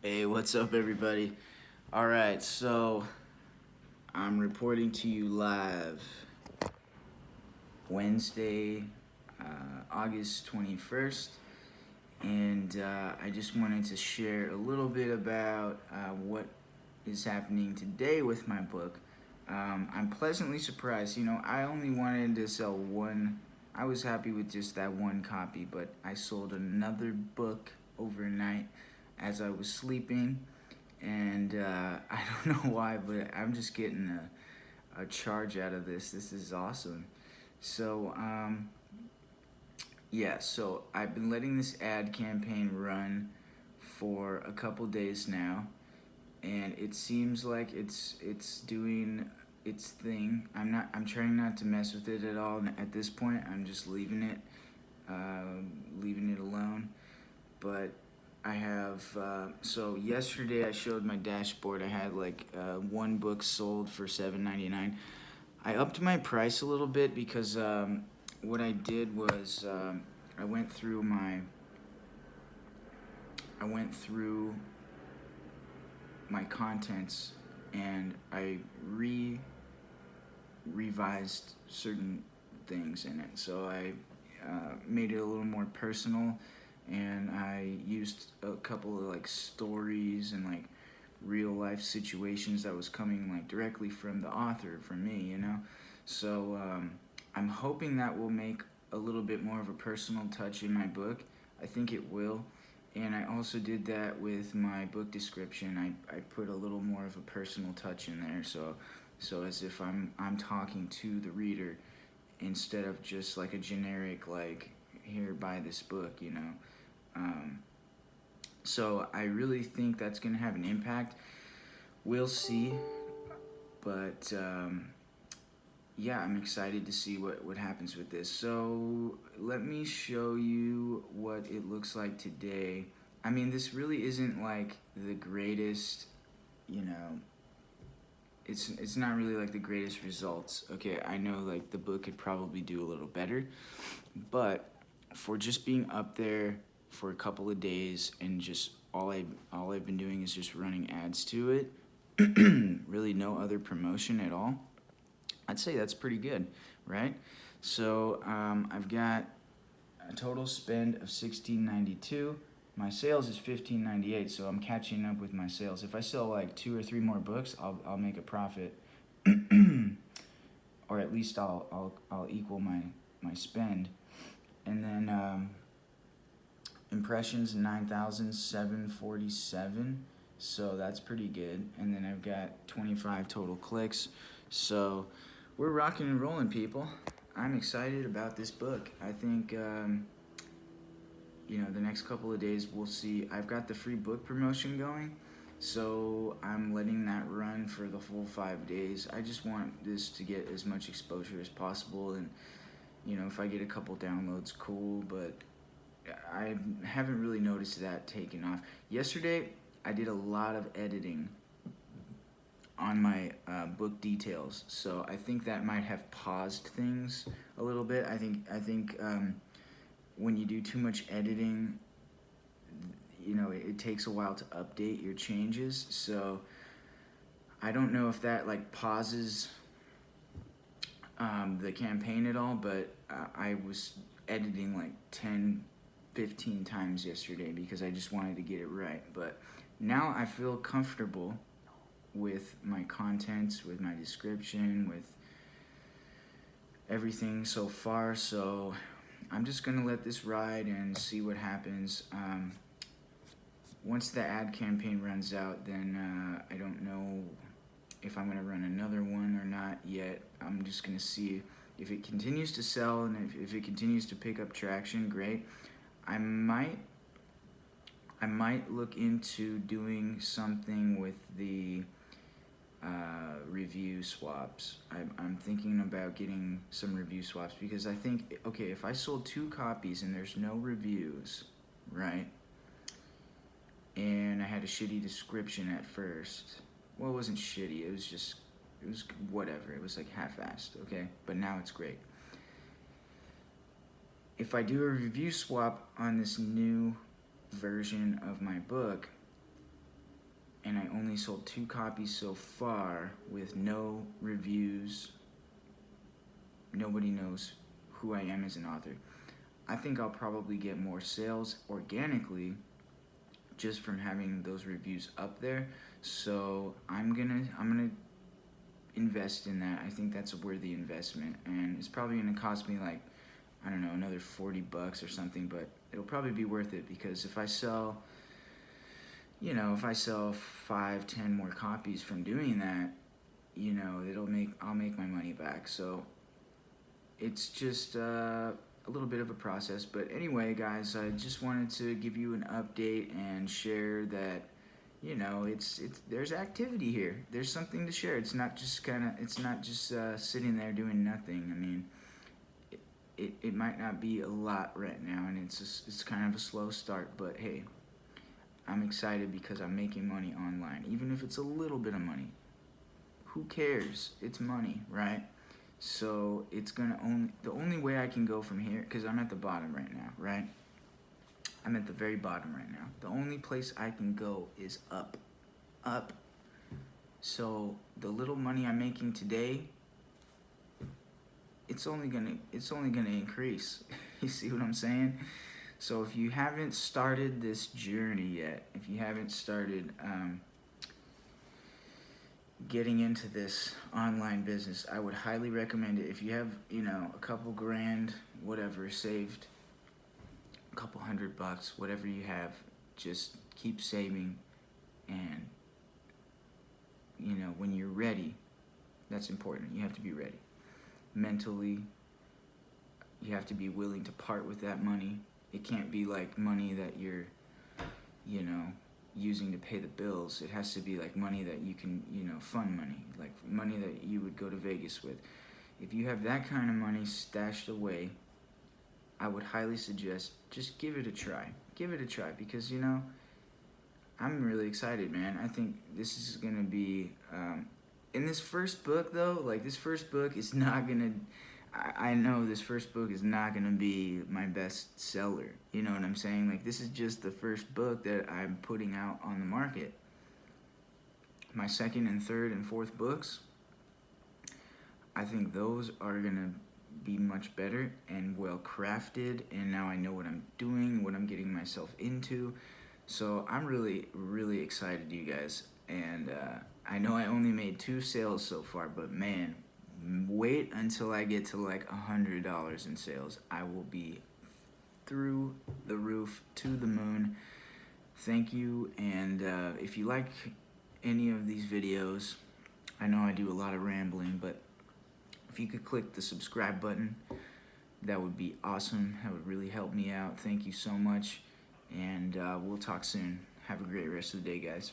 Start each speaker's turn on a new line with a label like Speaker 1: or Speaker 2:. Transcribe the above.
Speaker 1: Hey, what's up, everybody? All right, so I'm reporting to you live Wednesday, August 21st, and I just wanted to share a little bit about what is happening today with my book. I'm pleasantly surprised. I only wanted to sell one. I was happy with just that one copy, but I sold another book overnight as I was sleeping, and I don't know why, but I'm just getting a charge out of this. This is awesome. So, yeah, so I've been letting this ad campaign run for a couple days now, and it seems like it's doing its thing. I'm trying not to mess with it at all at this point. I'm just leaving it alone. But I have so yesterday I showed my dashboard. I had like one book sold for $7.99. I upped my price a little bit because what I did was I went through my I went through my contents and I revised certain things in it. So I made it a little more personal, and I used a couple of like stories and like real life situations that was coming like directly from the author, from me. So I'm hoping that will make a little bit more of a personal touch in my book. I think it will. And I also did that with my book description. I put a little more of a personal touch in there, so as if I'm talking to the reader instead of just like a generic like, here, buy this book. Um, so I really think that's gonna have an impact. We'll see, but yeah, I'm excited to see what happens with this. So let me show you what it looks like today. I mean, this really isn't like the greatest, you know, it's not really like the greatest results. Okay, I know like the book could probably do a little better, but for just being up there for a couple of days and just all I've been doing is just running ads to it, really no other promotion at all. I'd say that's pretty good, right? So I've got a total spend of $16.92. My sales is $15.98, so I'm catching up with my sales. If I sell like 2 or 3 more books, I'll make a profit, or at least I'll equal my spend. And then impressions 9,747, so that's pretty good. And then I've got 25 total clicks, so we're rocking and rolling, people. I'm excited about this book. I think the next couple of days we'll see. I've got the free book promotion going, so I'm letting that run for the full 5 days. I just want this to get as much exposure as possible, and if I get a couple downloads, cool, but I haven't really noticed that taking off. Yesterday I did a lot of editing on my book details, so I think that might have paused things a little bit. I think when you do too much editing, it takes a while to update your changes. So I don't know if that like pauses the campaign at all, but I was editing like 10, 15 times yesterday because I just wanted to get it right. But now I feel comfortable with my contents, with my description, with everything so far. So I'm just gonna let this ride and see what happens. Once the ad campaign runs out, then I don't know if I'm gonna run another one or not yet. I'm just gonna see if it continues to sell, and if it continues to pick up traction, great. I might look into doing something with the review swaps. I'm thinking about getting some review swaps because I think, okay, if I sold 2 copies and there's no reviews, right? And I had a shitty description at first. Well, it wasn't shitty. It was whatever. It was like half-assed, okay? But now it's great. If I do a review swap on this new version of my book, and I only sold 2 copies so far with no reviews. Nobody knows who I am as an author. I think I'll probably get more sales organically just from having those reviews up there. So I'm gonna invest in that. I think that's a worthy investment, and it's probably gonna cost me like, I don't know, another $40 or something, but it'll probably be worth it, because if I sell 5, 10 more copies from doing that, I'll make my money back. So it's just a little bit of a process. But anyway, guys, I just wanted to give you an update and share that, it's there's activity here. There's something to share. It's not just sitting there doing nothing. I mean, it might not be a lot right now, and it's kind of a slow start, but hey, I'm excited because I'm making money online, even if it's a little bit of money. Who cares? It's money, right? So the only way I can go from here, because I'm at the bottom right now, right? I'm at the very bottom right now. The only place I can go is up, up. So the little money I'm making today, it's only gonna increase. You see what I'm saying? So if you haven't started this journey yet, if you haven't started getting into this online business, I would highly recommend it. If you have, a couple grand, whatever, saved, a couple $100, whatever you have, just keep saving. And, when you're ready, that's important. You have to be ready. Mentally, you have to be willing to part with that money. It can't be like money that you're, using to pay the bills. It has to be like money that you can, fun money, like money that you would go to Vegas with. If you have that kind of money stashed away, I would highly suggest just give it a try. Give it a try, because, I'm really excited, man. I think this is going to be, in this first book, though, like this first book is not going to, I know this first book is not going to be my best seller. You know what I'm saying? Like, this is just the first book that I'm putting out on the market. My second and third and fourth books, I think those are going to be much better and well crafted, and now I know what I'm doing, what I'm getting myself into. So I'm really, really excited, you guys. And I know I only made 2 sales so far, but man, wait until I get to like $100 in sales. I will be through the roof, to the moon. Thank you. And if you like any of these videos, I know I do a lot of rambling, but if you could click the subscribe button, that would be awesome. That would really help me out. Thank you so much, and we'll talk soon. Have a great rest of the day, guys.